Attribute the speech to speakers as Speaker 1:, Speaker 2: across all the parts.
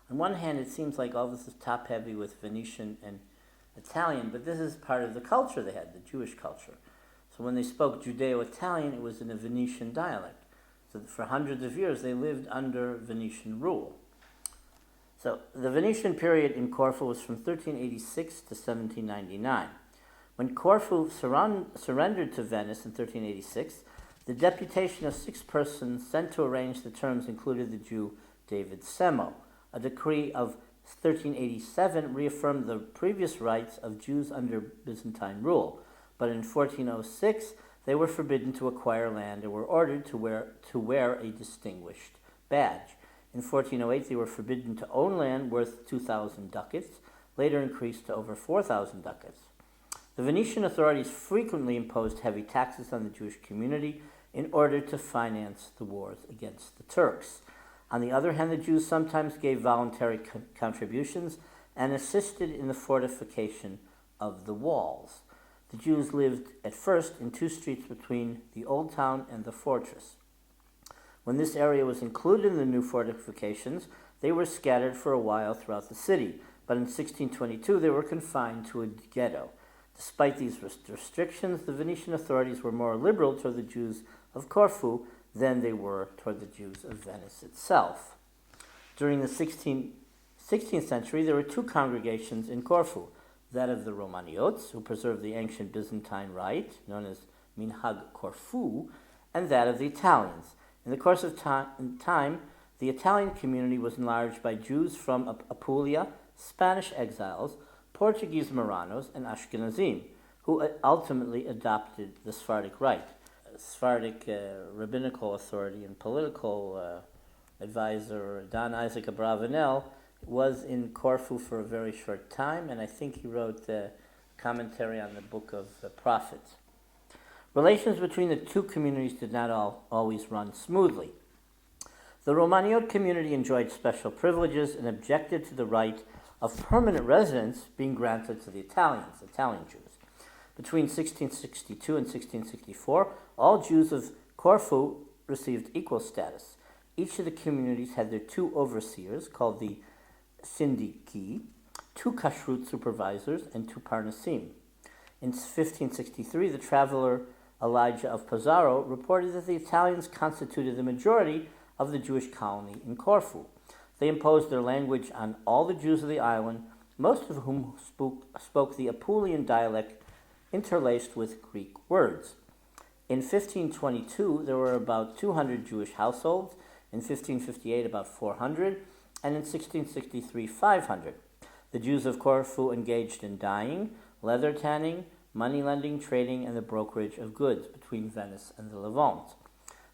Speaker 1: On one hand, it seems like all this is top-heavy with Venetian and Italian, but this is part of the culture they had, the Jewish culture. So when they spoke Judeo-Italian, it was in a Venetian dialect. So for hundreds of years, they lived under Venetian rule. So the Venetian period in Corfu was from 1386 to 1799. When Corfu surrendered to Venice in 1386, the deputation of 6 persons sent to arrange the terms included the Jew David Semo. A decree of 1387 reaffirmed the previous rights of Jews under Byzantine rule, but in 1406 they were forbidden to acquire land and were ordered to wear a distinguished badge. In 1408 they were forbidden to own land worth 2,000 ducats, later increased to over 4,000 ducats. The Venetian authorities frequently imposed heavy taxes on the Jewish community in order to finance the wars against the Turks. On the other hand, the Jews sometimes gave voluntary contributions and assisted in the fortification of the walls. The Jews lived at first in 2 streets between the Old Town and the fortress. When this area was included in the new fortifications, they were scattered for a while throughout the city, but in 1622 they were confined to a ghetto. Despite these restrictions, the Venetian authorities were more liberal toward the Jews of Corfu than they were toward the Jews of Venice itself. During the 16th century, there were 2 congregations in Corfu, that of the Romaniotes, who preserved the ancient Byzantine rite, known as Minhag Corfu, and that of the Italians. In the course of time, the Italian community was enlarged by Jews from Apulia, Spanish exiles, Portuguese Marranos, and Ashkenazim, who ultimately adopted the Sephardic rite. Sephardic rabbinical authority and political advisor Don Isaac Abravanel was in Corfu for a very short time, and I think he wrote a commentary on the Book of the Prophets. Relations between the 2 communities did not always run smoothly. The Romaniot community enjoyed special privileges and objected to the right of permanent residence being granted to the Italian Jews. Between 1662 and 1664, all Jews of Corfu received equal status. Each of the communities had their 2 overseers, called the Syndiki, 2 kashrut supervisors, and 2 parnasim. In 1563, the traveler Elijah of Pizarro reported that the Italians constituted the majority of the Jewish colony in Corfu. They imposed their language on all the Jews of the island, most of whom spoke the Apulian dialect interlaced with Greek words. In 1522, there were about 200 Jewish households, in 1558 about 400, and in 1663 500. The Jews of Corfu engaged in dyeing, leather tanning, money lending, trading, and the brokerage of goods between Venice and the Levant.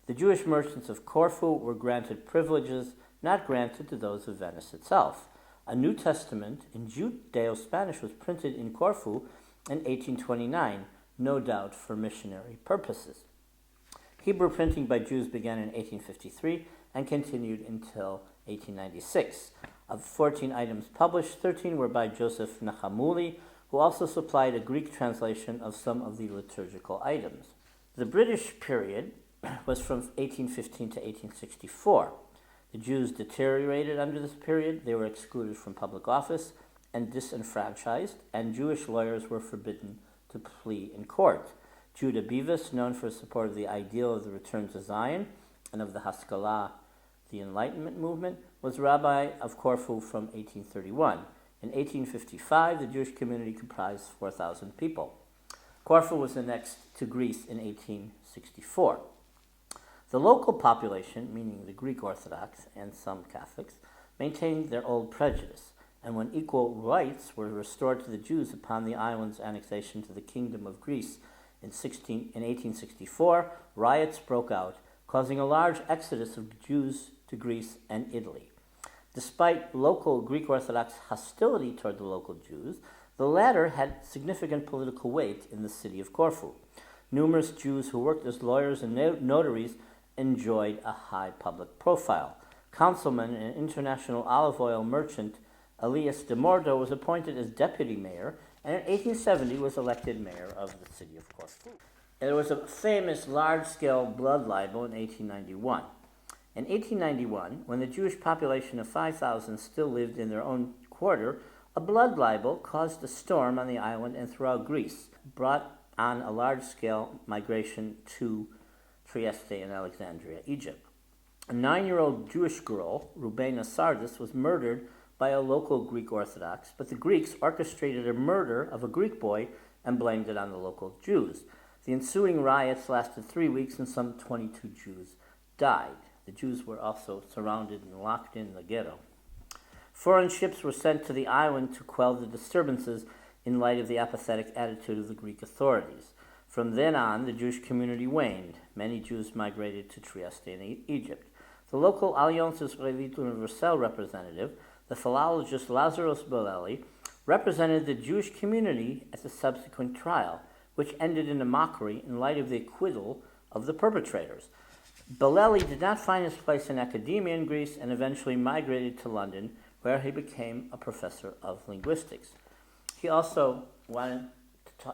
Speaker 1: The Jewish merchants of Corfu were granted privileges not granted to those of Venice itself. A New Testament in Judeo-Spanish was printed in Corfu in 1829, no doubt for missionary purposes. Hebrew printing by Jews began in 1853 and continued until 1896. Of 14 items published, 13 were by Joseph Nachamuli, who also supplied a Greek translation of some of the liturgical items. The British period was from 1815 to 1864. The Jews deteriorated under this period. They were excluded from public office and disenfranchised, and Jewish lawyers were forbidden to plea in court. Judah Beavis, known for his support of the ideal of the return to Zion and of the Haskalah, the Enlightenment movement, was rabbi of Corfu from 1831. In 1855, the Jewish community comprised 4,000 people. Corfu was annexed to Greece in 1864. The local population, meaning the Greek Orthodox and some Catholics, maintained their old prejudice, and when equal rights were restored to the Jews upon the island's annexation to the Kingdom of Greece in 1864, riots broke out, causing a large exodus of Jews to Greece and Italy. Despite local Greek Orthodox hostility toward the local Jews, the latter had significant political weight in the city of Corfu. Numerous Jews who worked as lawyers and notaries enjoyed a high public profile. Councilman and international olive oil merchant Elias de Mordo was appointed as deputy mayor, and in 1870 was elected mayor of the city of Corfu. There was a famous large-scale blood libel in 1891. In 1891, when the Jewish population of 5,000 still lived in their own quarter, a blood libel caused a storm on the island and throughout Greece, brought on a large-scale migration to Trieste and Alexandria, Egypt. A 9-year-old Jewish girl, Rubena Sardis, was murdered by a local Greek Orthodox, but the Greeks orchestrated a murder of a Greek boy and blamed it on the local Jews. The ensuing riots lasted 3 weeks and some 22 Jews died. The Jews were also surrounded and locked in the ghetto. Foreign ships were sent to the island to quell the disturbances in light of the apathetic attitude of the Greek authorities. From then on, the Jewish community waned. Many Jews migrated to Trieste and Egypt. The local Alliance Israélite Universelle representative, the philologist Lazaros Bolelli, represented the Jewish community at the subsequent trial, which ended in a mockery in light of the acquittal of the perpetrators. Bolelli did not find his place in academia in Greece and eventually migrated to London, where he became a professor of linguistics. He also wanted to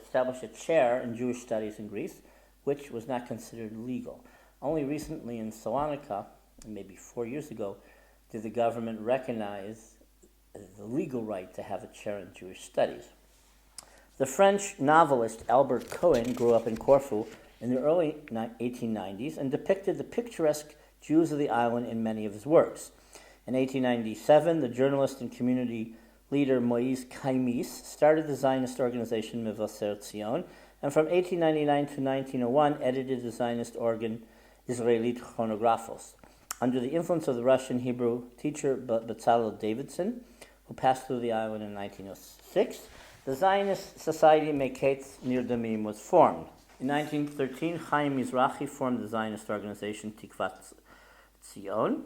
Speaker 1: establish a chair in Jewish studies in Greece, which was not considered legal. Only recently in Salonika, maybe 4 years ago, did the government recognize the legal right to have a chair in Jewish studies. The French novelist Albert Cohen grew up in Corfu in the early 1890s and depicted the picturesque Jews of the island in many of his works. In 1897, the journalist and community leader Moïse Kaimis started the Zionist organization Mevaser Tzion, and from 1899 to 1901 edited the Zionist organ Israelite Chronographos. Under the influence of the Russian Hebrew teacher Bezalel Davidson, who passed through the island in 1906, the Zionist Society Meketz Nirdamim was formed. In 1913, Chaim Mizrahi formed the Zionist organization Tikvat Tzion,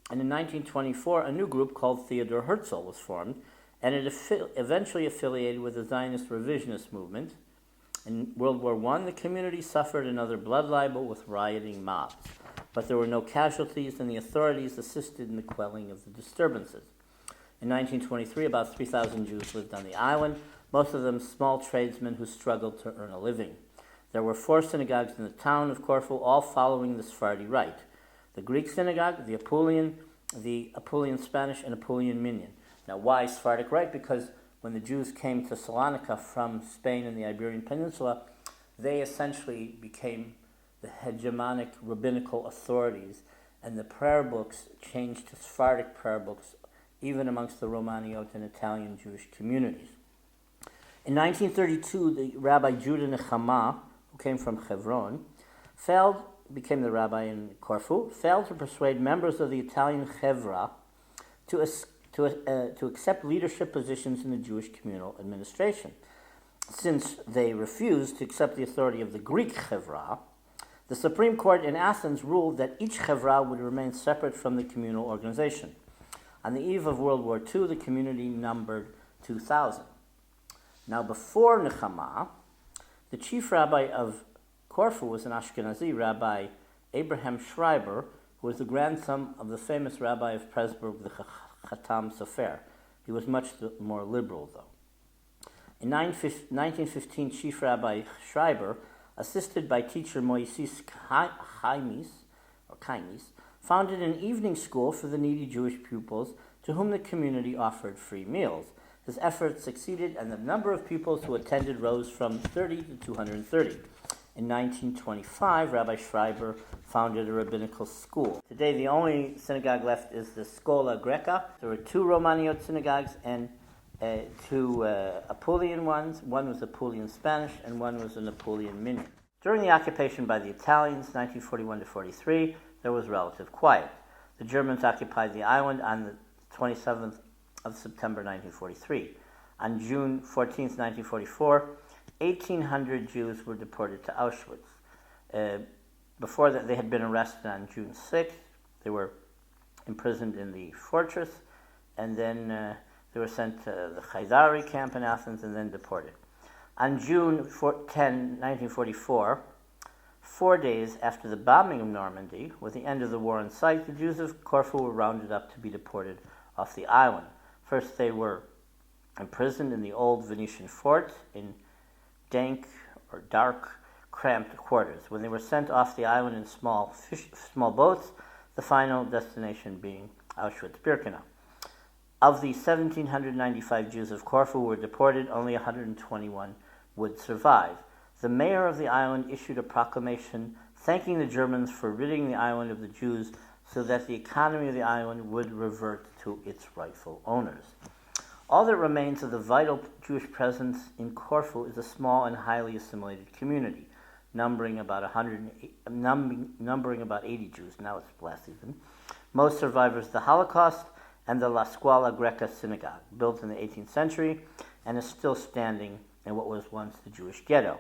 Speaker 1: and in 1924, a new group called Theodor Herzl was formed, and it eventually affiliated with the Zionist revisionist movement. In World War I, the community suffered another blood libel with rioting mobs, but there were no casualties, and the authorities assisted in the quelling of the disturbances. In 1923, about 3,000 Jews lived on the island, most of them small tradesmen who struggled to earn a living. There were 4 synagogues in the town of Corfu, all following the Sephardi rite: the Greek synagogue, the Apulian Spanish, and Apulian Minyan. Now, why Sephardic rite? Because when the Jews came to Salonika from Spain and the Iberian Peninsula, they essentially became the hegemonic rabbinical authorities, and the prayer books changed to Sephardic prayer books, even amongst the Romaniot and Italian Jewish communities. In 1932, the Rabbi Judah Nechama, who came from Hebron, became the rabbi in Corfu, failed to persuade members of the Italian Chevra to accept leadership positions in the Jewish communal administration. Since they refused to accept the authority of the Greek Chevra, the Supreme Court in Athens ruled that each Chevra would remain separate from the communal organization. On the eve of World War II, the community numbered 2,000. Now, before Nechama, the chief rabbi of Corfu was an Ashkenazi Rabbi Abraham Schreiber, who was the grandson of the famous rabbi of Pressburg, the Chatam Sofer. He was much more liberal, though. In 1915, Chief Rabbi Schreiber, assisted by teacher Moises Kaimis, founded an evening school for the needy Jewish pupils to whom the community offered free meals. His efforts succeeded, and the number of pupils who attended rose from 30 to 230. In 1925, Rabbi Schreiber founded a rabbinical school. Today, the only synagogue left is the Scola Greca. There were 2 Romaniot synagogues and 2 Apulian ones. One was Apulian Spanish, and one was an Apulian Minyan. During the occupation by the Italians, 1941 to 43, there was relative quiet. The Germans occupied the island on the 27th of September 1943. On June 14th, 1944, 1,800 Jews were deported to Auschwitz. Before that, they had been arrested on June 6th. They were imprisoned in the fortress, and then they were sent to the Haidari camp in Athens and then deported. On June 10, 1944, 4 days after the bombing of Normandy, with the end of the war in sight, the Jews of Corfu were rounded up to be deported off the island. First, they were imprisoned in the old Venetian fort in dank or dark, cramped quarters. When they were sent off the island in small boats, the final destination being Auschwitz-Birkenau. Of the 1,795 Jews of Corfu who were deported, only 121 would survive. The mayor of the island issued a proclamation thanking the Germans for ridding the island of the Jews so that the economy of the island would revert to its rightful owners. All that remains of the vital Jewish presence in Corfu is a small and highly assimilated community, numbering about 80 Jews. Now it's less even. Most survivors of the Holocaust and the La Scuola Greca synagogue, built in the 18th century and is still standing in what was once the Jewish ghetto.